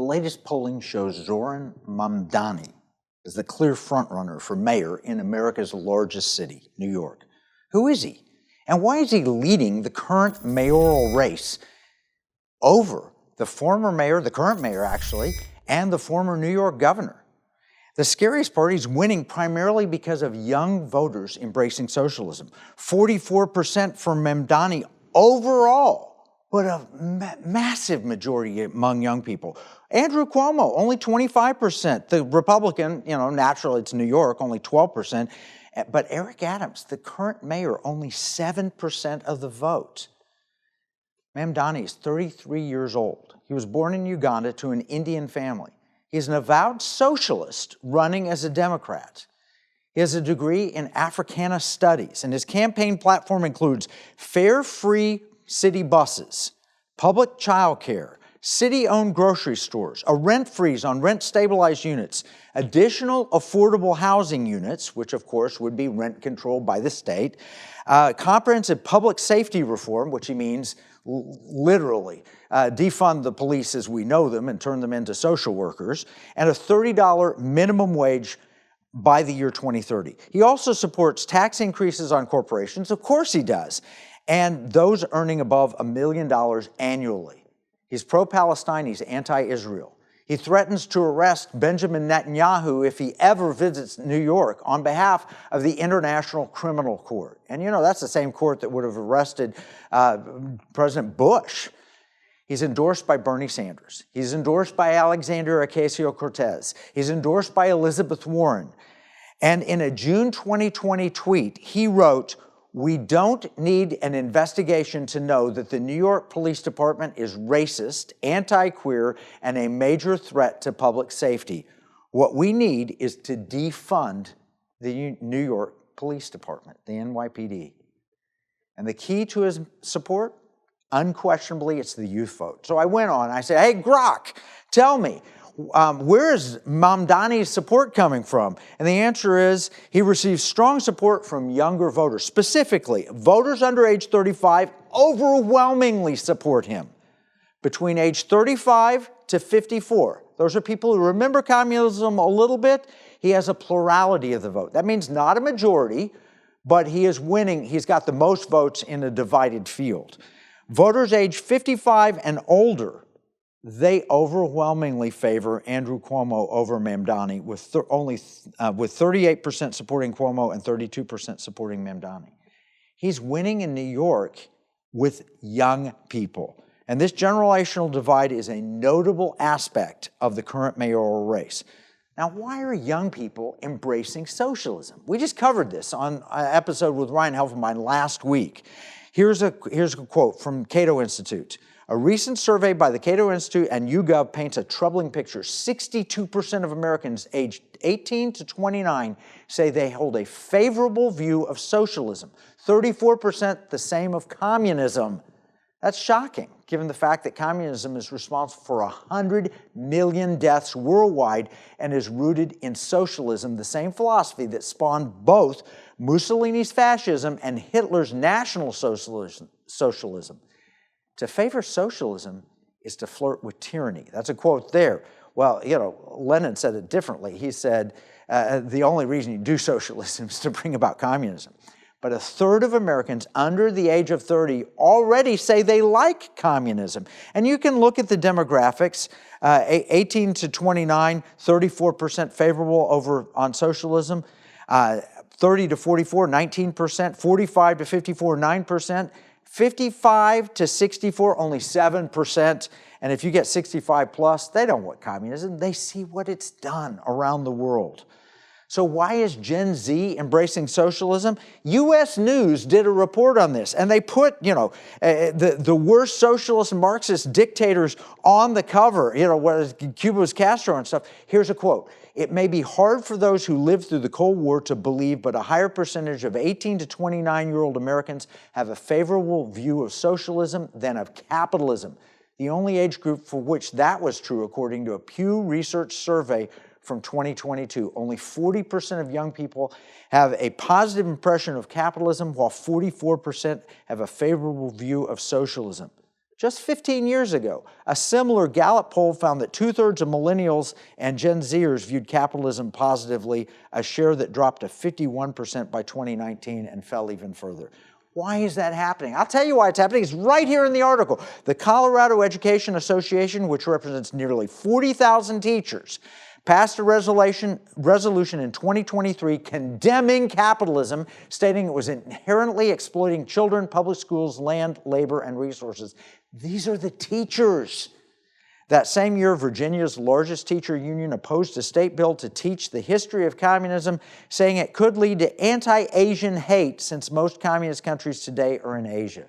latest polling shows Zohran Mamdani is the clear frontrunner for mayor in America's largest city, New York. Who is he? And why is he leading the current mayoral race over the former mayor, the current mayor actually, and the former New York governor? The scariest part, he's winning primarily because of young voters embracing socialism. 44% for Mamdani overall, but a massive majority among young people. Andrew Cuomo, only 25%. The Republican, naturally it's New York, only 12%. But Eric Adams, the current mayor, only 7% of the vote. Mamdani is 33 years old. He was born in Uganda to an Indian family. He's an avowed socialist running as a Democrat. He has a degree in Africana Studies, and his campaign platform includes fare free city buses, public child care, city-owned grocery stores, a rent freeze on rent-stabilized units, additional affordable housing units, which of course would be rent controlled by the state, comprehensive public safety reform, which he means literally defund the police as we know them and turn them into social workers, and a $30 minimum wage by the year 2030. He also supports tax increases on corporations, of course he does, and those earning above $1 million annually. He's pro-Palestine, he's anti-Israel. He threatens to arrest Benjamin Netanyahu if he ever visits New York on behalf of the International Criminal Court. And that's the same court that would have arrested President Bush. He's endorsed by Bernie Sanders. He's endorsed by Alexandria Ocasio-Cortez. He's endorsed by Elizabeth Warren. And in a June 2020 tweet, he wrote, "We don't need an investigation to know that the New York Police Department is racist, anti-queer, and a major threat to public safety. What we need is to defund the New York Police Department, the NYPD." And the key to his support? Unquestionably, it's the youth vote. So I went on, I said, hey, Grok, tell me, where is Mamdani's support coming from? And the answer is he receives strong support from younger voters. Specifically, voters under age 35 overwhelmingly support him. Between age 35 to 54, those are people who remember communism a little bit. He has a plurality of the vote. That means not a majority, but he is winning. He's got the most votes in a divided field. Voters age 55 and older, they overwhelmingly favor Andrew Cuomo over Mamdani, with 38% supporting Cuomo and 32% supporting Mamdani. He's winning in New York with young people. And this generational divide is a notable aspect of the current mayoral race. Now, why are young people embracing socialism? We just covered this on an episode with Ryan Helfenbein last week. Here's a quote from Cato Institute. A recent survey by the Cato Institute and YouGov paints a troubling picture. 62% of Americans aged 18 to 29 say they hold a favorable view of socialism. 34% the same of communism. That's shocking, given the fact that communism is responsible for 100 million deaths worldwide and is rooted in socialism, the same philosophy that spawned both Mussolini's fascism and Hitler's National Socialism. To favor socialism is to flirt with tyranny. That's a quote there. Well, Lenin said it differently. He said, the only reason you do socialism is to bring about communism. But a third of Americans under the age of 30 already say they like communism. And you can look at the demographics, 18 to 29, 34% favorable on socialism, 30 to 44, 19%, 45 to 54, 9%, 55 to 64, only 7%. And if you get 65 plus, they don't want communism. They see what it's done around the world. So why is Gen Z embracing socialism? U.S. News did a report on this, and they put, the worst socialist and Marxist dictators on the cover, Cuba's Castro and stuff. Here's a quote. "It may be hard for those who lived through the Cold War to believe, but a higher percentage of 18 to 29-year-old Americans have a favorable view of socialism than of capitalism. The only age group for which that was true, according to a Pew Research survey from 2022. Only 40% of young people have a positive impression of capitalism, while 44% have a favorable view of socialism. just 15 years ago. A similar Gallup poll found that 2/3 of millennials and Gen Zers viewed capitalism positively, a share that dropped to 51% by 2019 and fell even further. Why is that happening? I'll tell you why it's happening. It's right here in the article. The Colorado Education Association, which represents nearly 40,000 teachers, passed a resolution in 2023 condemning capitalism, stating it was inherently exploiting children, public schools, land, labor, and resources. These are the teachers. That same year, Virginia's largest teacher union opposed a state bill to teach the history of communism, saying it could lead to anti-Asian hate since most communist countries today are in Asia.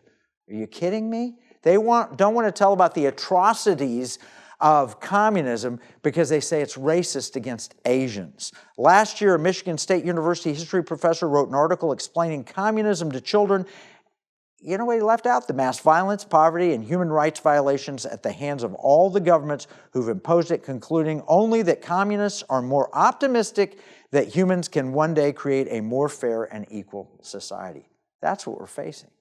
Are you kidding me? They don't want to tell about the atrocities of communism because they say it's racist against Asians. Last year, a Michigan State University history professor wrote an article explaining communism to children. You know what he left out? The mass violence, poverty, and human rights violations at the hands of all the governments who've imposed it, concluding only that communists are more optimistic that humans can one day create a more fair and equal society. That's what we're facing.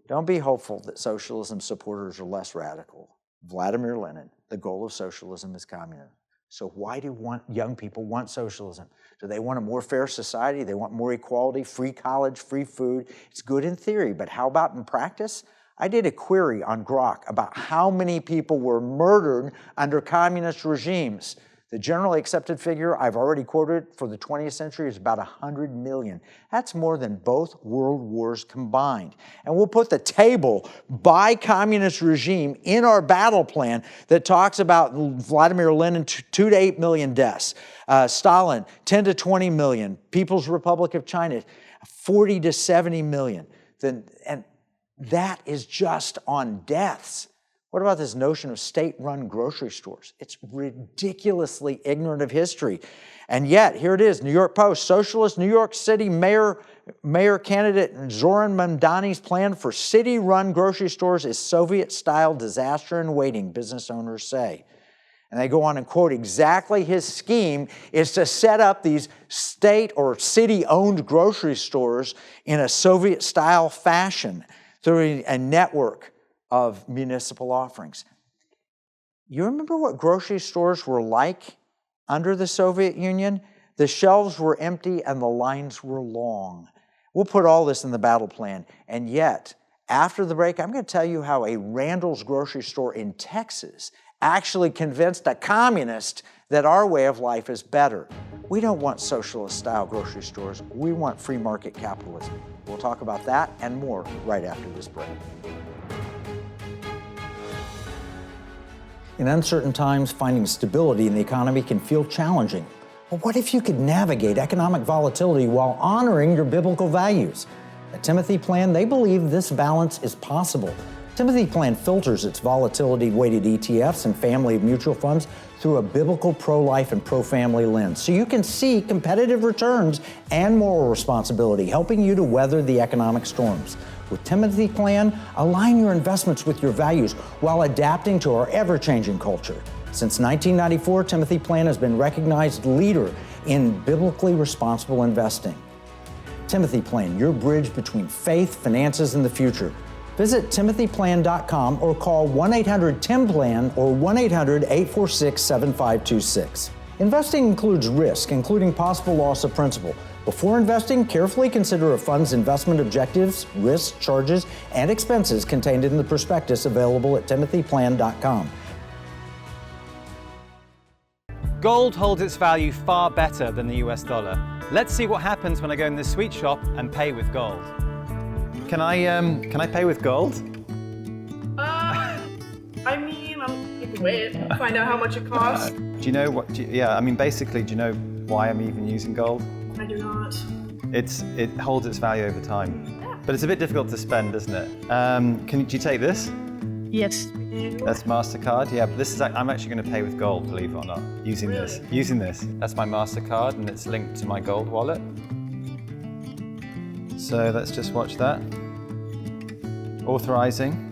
Don't be hopeful that socialism supporters are less radical. Vladimir Lenin, the goal of socialism is communism. So why do young people want socialism? Do they want a more fair society? They want more equality, free college, free food. It's good in theory, but how about in practice? I did a query on Grok about how many people were murdered under communist regimes. The generally accepted figure I've already quoted for the 20th century is about 100 million. That's more than both world wars combined. And we'll put the table by communist regime in our battle plan that talks about Vladimir Lenin, 2 to 8 million deaths. Stalin, 10 to 20 million. People's Republic of China, 40 to 70 million. And that is just on deaths. What about this notion of state-run grocery stores? It's ridiculously ignorant of history. And yet, here it is, New York Post, socialist New York City mayor candidate Zohran Mamdani's plan for city-run grocery stores is Soviet-style disaster in waiting, business owners say. And they go on and quote exactly his scheme is to set up these state or city-owned grocery stores in a Soviet-style fashion through a network of municipal offerings. You remember what grocery stores were like under the Soviet Union? The shelves were empty and the lines were long. We'll put all this in the battle plan. And yet, after the break, I'm going to tell you how a Randall's grocery store in Texas actually convinced a communist that our way of life is better. We don't want socialist-style grocery stores. We want free market capitalism. We'll talk about that and more right after this break. In uncertain times, finding stability in the economy can feel challenging. But what if you could navigate economic volatility while honoring your biblical values? At Timothy Plan, they believe this balance is possible. Timothy Plan filters its volatility-weighted ETFs and family of mutual funds through a biblical pro-life and pro-family lens, so you can see competitive returns and moral responsibility, helping you to weather the economic storms. With Timothy Plan, align your investments with your values while adapting to our ever-changing culture. Since 1994, Timothy Plan has been recognized leader in biblically responsible investing. Timothy Plan, your bridge between faith, finances, and the future. Visit timothyplan.com or call 1-800-TIM-PLAN or 1-800-846-7526. Investing includes risk, including possible loss of principal. Before investing, carefully consider a fund's investment objectives, risks, charges, and expenses contained in the prospectus available at timothyplan.com. Gold holds its value far better than the US dollar. Let's see what happens when I go in this sweet shop and pay with gold. Can I pay with gold? I mean, I'll take a wait, find out how much it costs. Do you know what? Basically, do you know why I'm even using gold? I do not. It holds its value over time. Yeah. But it's a bit difficult to spend, isn't it? Do you take this? Yes. That's MasterCard. Yeah, but I'm actually going to pay with gold, believe it or not, using this. That's my MasterCard, and it's linked to my gold wallet. So let's just watch that. Authorizing.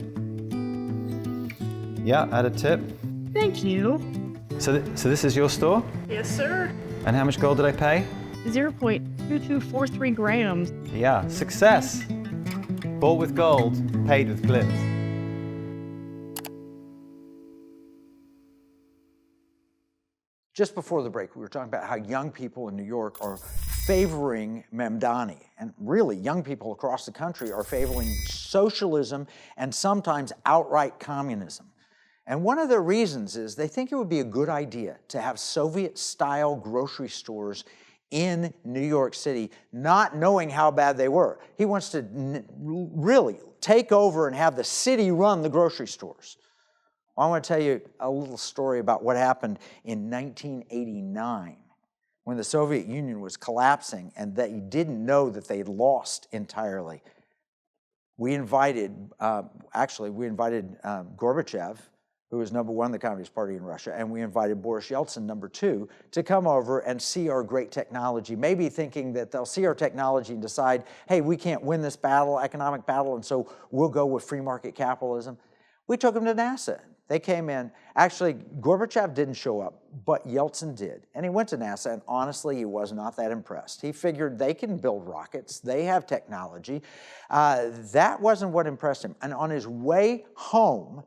Yeah, add a tip. Thank you. So this is your store? Yes, sir. And how much gold did I pay? 0.2243 grams. Yeah, success. Bought with gold, paid with glint. Just before the break, we were talking about how young people in New York are favoring Mamdani, and really young people across the country are favoring socialism and sometimes outright communism. And one of the reasons is they think it would be a good idea to have Soviet-style grocery stores in New York City, not knowing how bad they were. He wants to really take over and have the city run the grocery stores. I want to tell you a little story about what happened in 1989 when the Soviet Union was collapsing and they didn't know that they'd lost entirely. We invited, Gorbachev, who was #1 in the Communist Party in Russia, and we invited Boris Yeltsin, #2, to come over and see our great technology, maybe thinking that they'll see our technology and decide, hey, we can't win this battle, economic battle, and so we'll go with free market capitalism. We took them to NASA. They came in. Actually, Gorbachev didn't show up, but Yeltsin did. And he went to NASA, and honestly, he was not that impressed. He figured they can build rockets. They have technology. That wasn't what impressed him. And on his way home,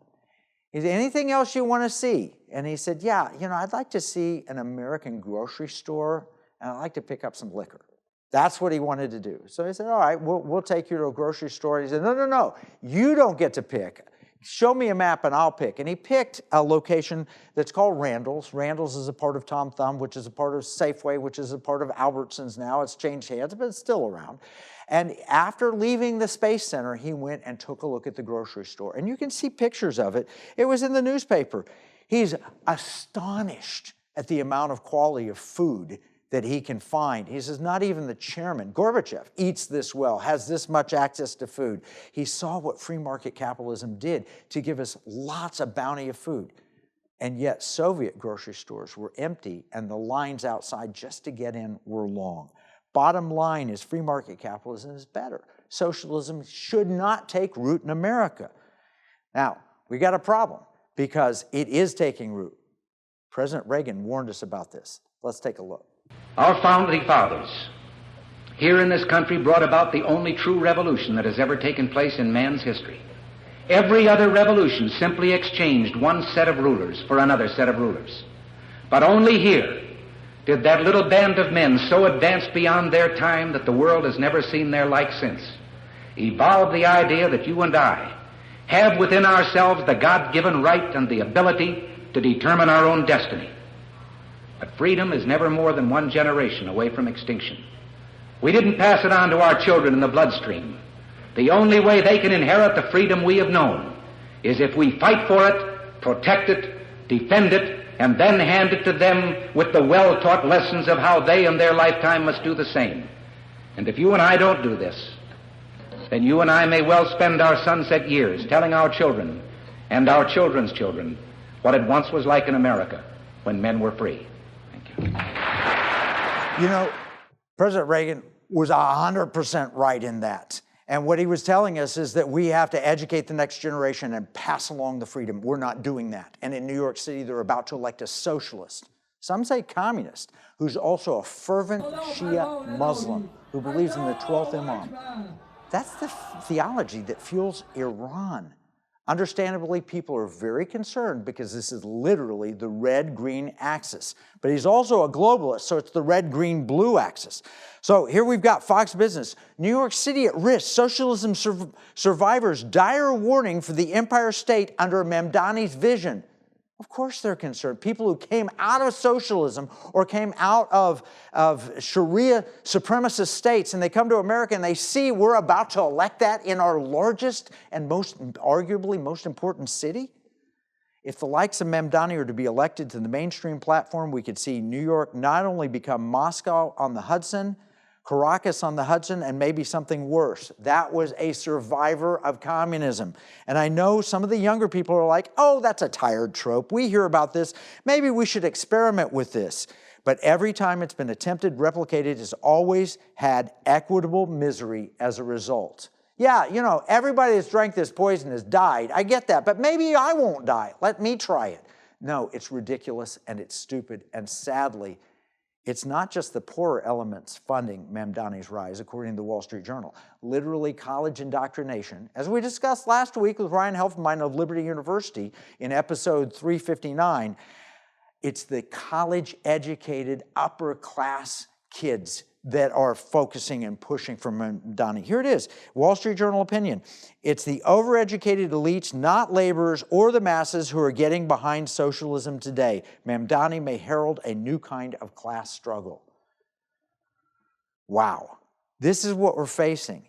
he said, anything else you want to see? And he said, yeah, I'd like to see an American grocery store, and I'd like to pick up some liquor. That's what he wanted to do. So he said, all right, we'll take you to a grocery store. He said, no, you don't get to pick. Show me a map and I'll pick. And he picked a location that's called Randall's. Randall's is a part of Tom Thumb, which is a part of Safeway, which is a part of Albertsons now. It's changed hands, but it's still around. And after leaving the Space Center, he went and took a look at the grocery store. And you can see pictures of it. It was in the newspaper. He's astonished at the amount of quality of food that he can find. He says, not even the chairman, Gorbachev, eats this well, has this much access to food. He saw what free market capitalism did to give us lots of bounty of food. And yet Soviet grocery stores were empty and the lines outside just to get in were long. Bottom line is free market capitalism is better. Socialism should not take root in America. Now, we got a problem because it is taking root. President Reagan warned us about this. Let's take a look. Our founding fathers here in this country brought about the only true revolution that has ever taken place in man's history. Every other revolution simply exchanged one set of rulers for another set of rulers. But only here did that little band of men so advance beyond their time that the world has never seen their like since, evolve the idea that you and I have within ourselves the God-given right and the ability to determine our own destiny. But freedom is never more than one generation away from extinction. We didn't pass it on to our children in the bloodstream. The only way they can inherit the freedom we have known is if we fight for it, protect it, defend it, and then hand it to them with the well-taught lessons of how they in their lifetime must do the same. And if you and I don't do this, then you and I may well spend our sunset years telling our children and our children's children what it once was like in America when men were free. President Reagan was 100% right in that. And what he was telling us is that we have to educate the next generation and pass along the freedom. We're not doing that. And in New York City, they're about to elect a socialist, some say communist, who's also a fervent Shia Muslim who believes in the 12th Imam. That's the theology that fuels Iran. Understandably, people are very concerned because this is literally the red-green axis. But he's also a globalist, so it's the red-green-blue axis. So here we've got Fox Business. New York City at risk. Socialism survivors dire warning for the Empire State under Mamdani's vision. Of course they're concerned. People who came out of socialism or came out of Sharia supremacist states and they come to America and they see we're about to elect that in our largest and arguably most important city. If the likes of Mamdani are to be elected to the mainstream platform, we could see New York not only become Moscow on the Hudson, Caracas on the Hudson, and maybe something worse. That was a survivor of communism. And I know some of the younger people are like, oh, that's a tired trope. We hear about this. Maybe we should experiment with this. But every time it's been attempted, replicated, it's always had equitable misery as a result. Yeah, everybody that's drank this poison has died. I get that, but maybe I won't die. Let me try it. No, it's ridiculous and it's stupid, and sadly, it's not just the poorer elements funding Mamdani's rise, according to the Wall Street Journal. Literally, college indoctrination, as we discussed last week with Ryan Helfenbein of Liberty University in episode 359, It's the college-educated, upper-class kids that are focusing and pushing for Mamdani. Here it is, Wall Street Journal opinion. It's the overeducated elites, not laborers or the masses, who are getting behind socialism today. Mamdani may herald a new kind of class struggle. Wow, this is what we're facing.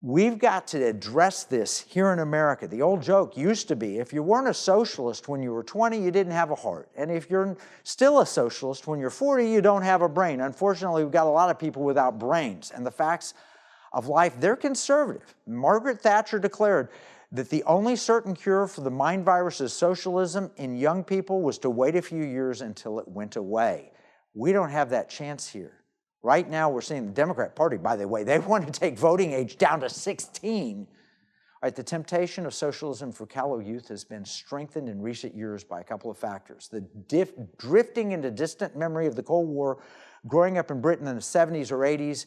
We've got to address this here in America. The old joke used to be, if you weren't a socialist when you were 20, you didn't have a heart. And if you're still a socialist when you're 40, you don't have a brain. Unfortunately, we've got a lot of people without brains. And the facts of life, they're conservative. Margaret Thatcher declared that the only certain cure for the mind virus of socialism in young people was to wait a few years until it went away. We don't have that chance here. Right now, we're seeing the Democrat Party, by the way, they want to take voting age down to 16. All right, the temptation of socialism for callow youth has been strengthened in recent years by a couple of factors. The drifting into distant memory of the Cold War, growing up in Britain in the 70s or 80s.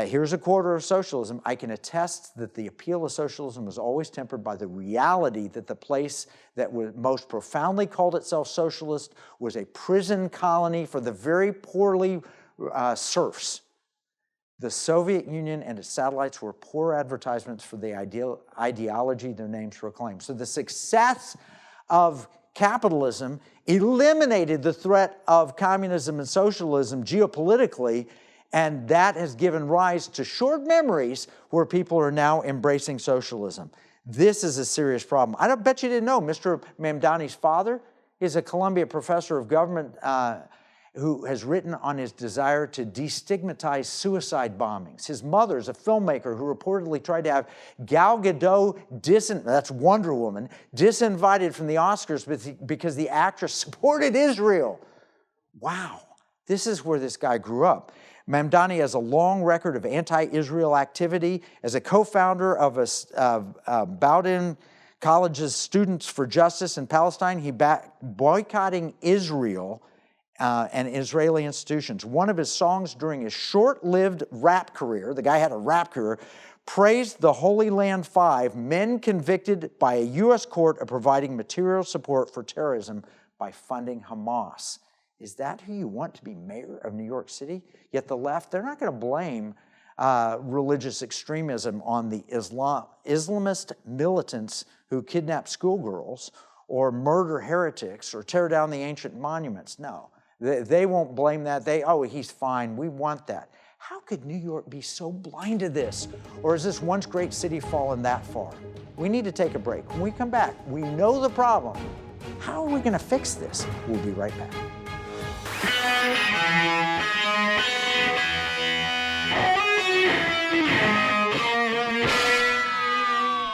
Here's a quarter of socialism. I can attest that the appeal of socialism was always tempered by the reality that the place that was most profoundly called itself socialist was a prison colony for the very poorly serfs. The Soviet Union and its satellites were poor advertisements for the ideology their names proclaim. So the success of capitalism eliminated the threat of communism and socialism geopolitically, and that has given rise to short memories where people are now embracing socialism. This is a serious problem. I don't bet you didn't know Mr. Mamdani's father is a Columbia professor of government who has written on his desire to destigmatize suicide bombings. His mother is a filmmaker who reportedly tried to have Gal Gadot, that's Wonder Woman, disinvited from the Oscars because the actress supported Israel. Wow, this is where this guy grew up. Mamdani has a long record of anti-Israel activity. As a co-founder of Bowdoin College's Students for Justice in Palestine, he boycotting Israel and Israeli institutions. One of his songs during his short-lived rap career, the guy had a rap career, praised the Holy Land Five, men convicted by a U.S. court of providing material support for terrorism by funding Hamas. Is that who you want to be mayor of New York City? Yet the left, they're not going to blame religious extremism on the Islamist militants who kidnap schoolgirls or murder heretics or tear down the ancient monuments. No. They won't blame that. Oh, he's fine. We want that. How could New York be so blind to this? Or has this once great city fallen that far? We need to take a break. When we come back, we know the problem. How are we going to fix this? We'll be right back.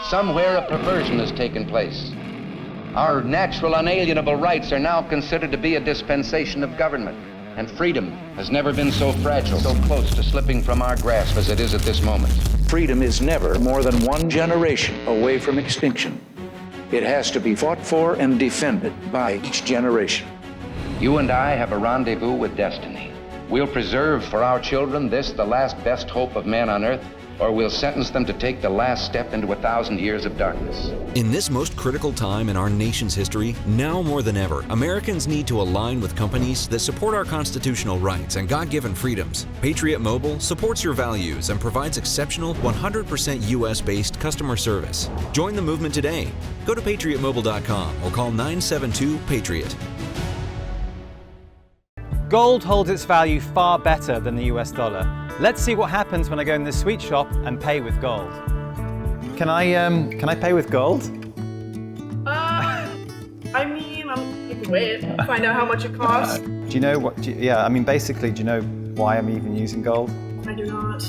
Somewhere a perversion has taken place. Our natural unalienable rights are now considered to be a dispensation of government, and freedom has never been so fragile, so close to slipping from our grasp as it is at this moment. Freedom is never more than one generation away from extinction. It has to be fought for and defended by each generation. You and I have a rendezvous with destiny. We'll preserve for our children this, the last best hope of man on earth, or we'll sentence them to take the last step into 1,000 years of darkness. In this most critical time in our nation's history, now more than ever, Americans need to align with companies that support our constitutional rights and God-given freedoms. Patriot Mobile supports your values and provides exceptional 100% US-based customer service. Join the movement today. Go to patriotmobile.com or call 972-PATRIOT. Gold holds its value far better than the US dollar. Let's see what happens when I go in this sweet shop and pay with gold. Can I pay with gold? I mean, I'm like, wait, find out how much it costs. Do you know what? Yeah, I mean, basically, do you know why I'm even using gold? I do not.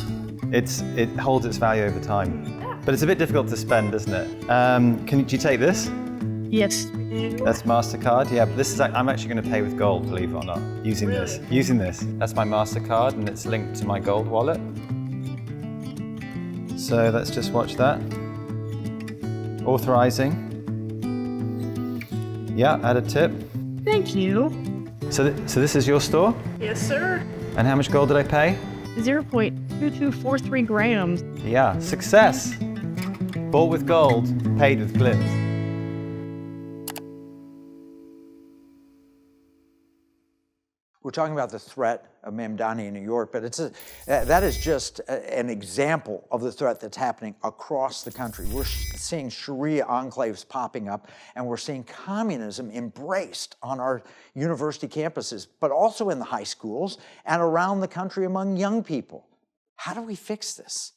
It holds its value over time, but it's a bit difficult to spend, isn't it? Do you take this? Yes. That's MasterCard. Yeah, but this is. I'm actually going to pay with gold, believe it or not, using this. Using this. That's my MasterCard, and it's linked to my gold wallet. So let's just watch that. Authorizing. Yeah, add a tip. Thank you. So this is your store? Yes, sir. And how much gold did I pay? 0.2243 grams. Yeah, success. Bought with gold, paid with glimpse. We're talking about the threat of Mamdani in New York, but that is just an example of the threat that's happening across the country. We're seeing Sharia enclaves popping up, and we're seeing communism embraced on our university campuses, but also in the high schools and around the country among young people. How do we fix this?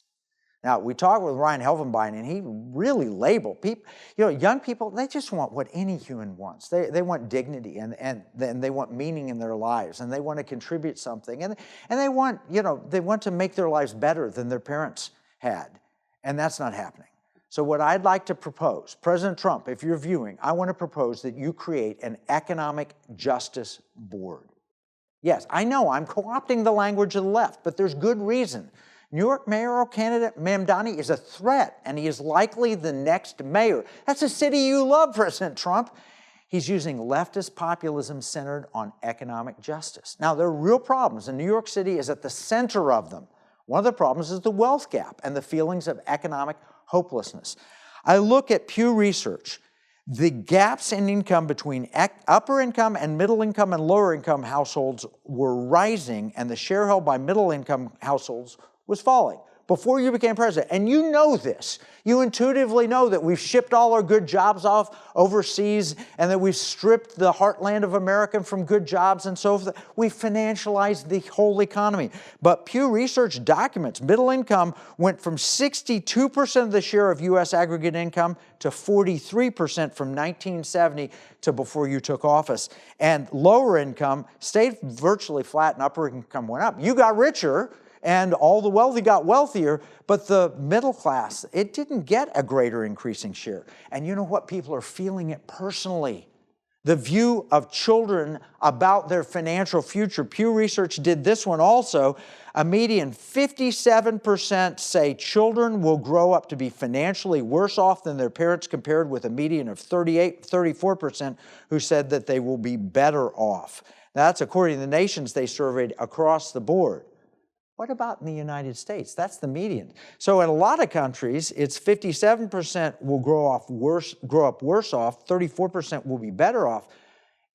Now, we talked with Ryan Helvenbein, and he really labeled people, young people, they just want what any human wants. They want dignity, and they want meaning in their lives, and they want to contribute something, and they want, they want to make their lives better than their parents had, and that's not happening. So what I'd like to propose, President Trump, if you're viewing, I want to propose that you create an economic justice board. Yes, I know I'm co-opting the language of the left, but there's good reason. New York mayoral candidate Mamdani is a threat, and he is likely the next mayor. That's a city you love, President Trump. He's using leftist populism centered on economic justice. Now, there are real problems, and New York City is at the center of them. One of the problems is the wealth gap and the feelings of economic hopelessness. I look at Pew Research. The gaps in income between upper income and middle income and lower income households were rising, and the share held by middle income households was falling before you became president. And you know this. You intuitively know that we've shipped all our good jobs off overseas and that we've stripped the heartland of America from good jobs and so forth. We've financialized the whole economy. But Pew Research documents middle income went from 62% of the share of U.S. aggregate income to 43% from 1970 to before you took office. And lower income stayed virtually flat and upper income went up. You got richer, and all the wealthy got wealthier, but the middle class, it didn't get a greater increasing share. And you know what? People are feeling it personally. The view of children about their financial future. Pew Research did this one also. A median 57% say children will grow up to be financially worse off than their parents, compared with a median of 34% who said that they will be better off. That's according to the nations they surveyed across the board. What about in the United States? That's the median. So in a lot of countries, it's 57% will grow up worse off, 34% will be better off.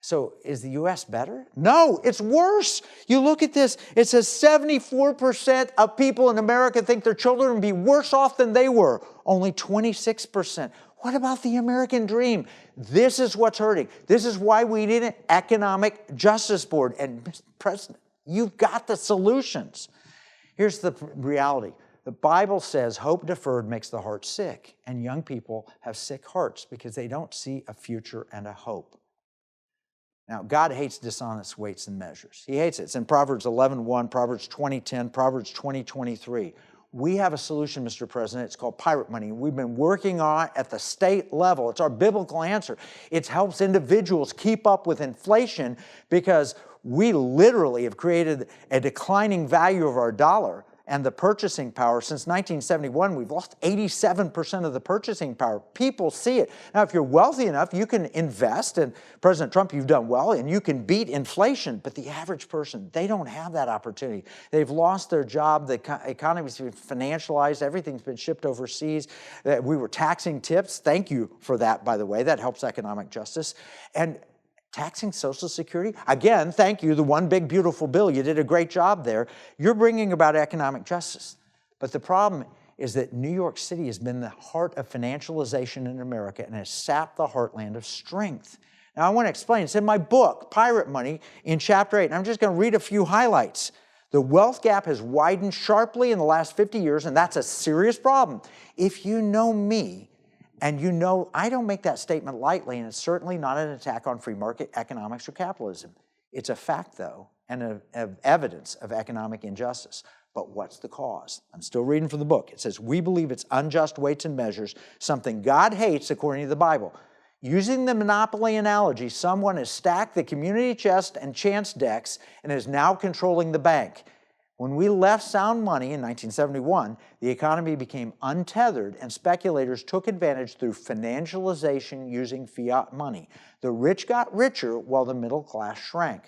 So is the U.S. better? No, it's worse. You look at this, it says 74% of people in America think their children will be worse off than they were, only 26%. What about the American dream? This is what's hurting. This is why we need an economic justice board. And Mr. President, you've got the solutions. Here's the reality. The Bible says hope deferred makes the heart sick, and young people have sick hearts because they don't see a future and a hope. Now, God hates dishonest weights and measures. He hates it. It's in Proverbs 11:1, Proverbs 20:10, Proverbs 20:23. We have a solution, Mr. President. It's called pirate money. We've been working on it at the state level. It's our biblical answer. It helps individuals keep up with inflation because we literally have created a declining value of our dollar and the purchasing power. Since 1971, we've lost 87% of the purchasing power. People see it. Now, if you're wealthy enough, you can invest, and President Trump, you've done well, and you can beat inflation, but the average person, they don't have that opportunity. They've lost their job, the economy's been financialized, everything's been shipped overseas. We were taxing tips. Thank you for that, by the way. That helps economic justice. And taxing Social Security, again, thank you, the one big beautiful bill. You did a great job there. You're bringing about economic justice. But the problem is that New York City has been the heart of financialization in America and has sapped the heartland of strength. Now, I want to explain. It's in my book, Pirate Money, in Chapter 8, and I'm just going to read a few highlights. The wealth gap has widened sharply in the last 50 years, and that's a serious problem. If you know me, and you know, I don't make that statement lightly, and it's certainly not an attack on free market economics or capitalism. It's a fact, though, and evidence of economic injustice. But what's the cause? I'm still reading from the book. It says, we believe it's unjust weights and measures, something God hates according to the Bible. Using the monopoly analogy, someone has stacked the community chest and chance decks and is now controlling the bank. When we left sound money in 1971, the economy became untethered and speculators took advantage through financialization using fiat money. The rich got richer while the middle class shrank.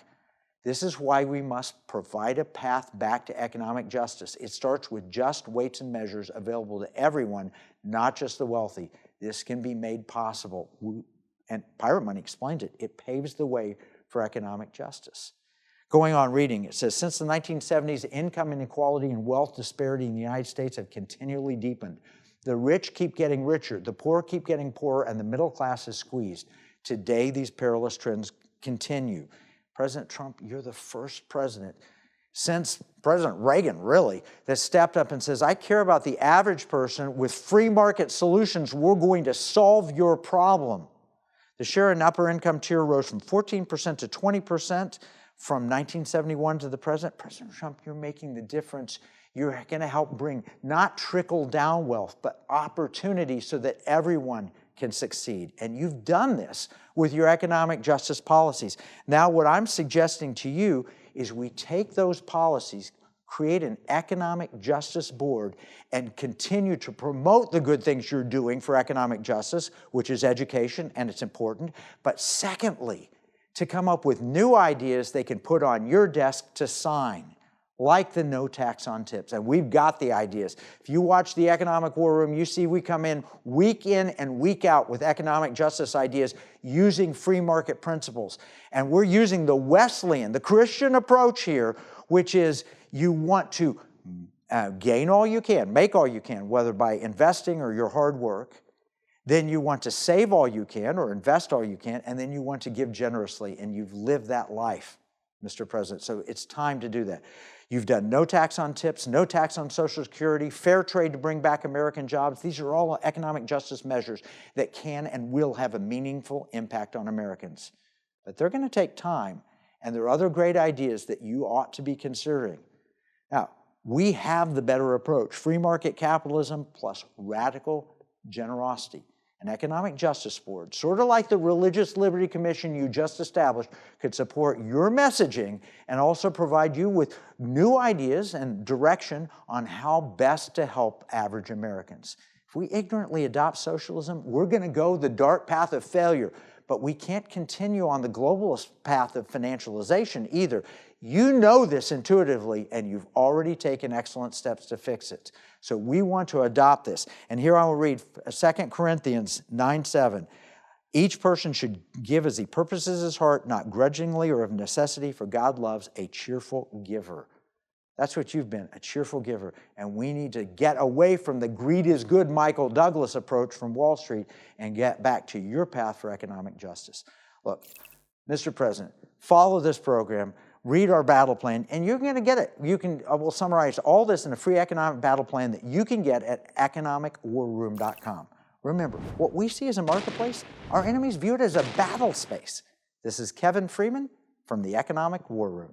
This is why we must provide a path back to economic justice. It starts with just weights and measures available to everyone, not just the wealthy. This can be made possible. And Pirate Money explains it. It paves the way for economic justice. Going on reading, it says, since the 1970s, income inequality and wealth disparity in the United States have continually deepened. The rich keep getting richer, the poor keep getting poorer, and the middle class is squeezed. Today, these perilous trends continue. President Trump, you're the first president since President Reagan, really, that stepped up and says, I care about the average person. With free market solutions, we're going to solve your problem. The share in upper income tier rose from 14% to 20% from 1971 to the present. President Trump, you're making the difference. You're going to help bring not trickle-down wealth, but opportunity so that everyone can succeed. And you've done this with your economic justice policies. Now, what I'm suggesting to you is we take those policies, create an economic justice board, and continue to promote the good things you're doing for economic justice, which is education, and it's important. But secondly, to come up with new ideas they can put on your desk to sign, like the no tax on tips. And we've got the ideas. If you watch the Economic War Room, you see we come in and week out with economic justice ideas using free market principles. And we're using the Wesleyan, the Christian approach here, which is you want to gain all you can, make all you can, whether by investing or your hard work. Then you want to save all you can or invest all you can, and then you want to give generously, and you've lived that life, Mr. President. So it's time to do that. You've done no tax on tips, no tax on Social Security, fair trade to bring back American jobs. These are all economic justice measures that can and will have a meaningful impact on Americans. But they're going to take time, and there are other great ideas that you ought to be considering. Now, we have the better approach, free market capitalism plus radical generosity. An economic justice board, sort of like the Religious Liberty Commission you just established, could support your messaging and also provide you with new ideas and direction on how best to help average Americans. If we ignorantly adopt socialism, we're going to go the dark path of failure, but we can't continue on the globalist path of financialization either. You know this intuitively, and you've already taken excellent steps to fix it. So we want to adopt this. And here I will read 2 Corinthians 9:7. Each person should give as he purposes his heart, not grudgingly or of necessity, for God loves a cheerful giver. That's what you've been, a cheerful giver. And we need to get away from the greed is good Michael Douglas approach from Wall Street and get back to your path for economic justice. Look, Mr. President, follow this program. Read our battle plan, and you're going to get it. We'll summarize all this in a free economic battle plan that you can get at economicwarroom.com. Remember, what we see as a marketplace, our enemies view it as a battle space. This is Kevin Freeman from the Economic War Room.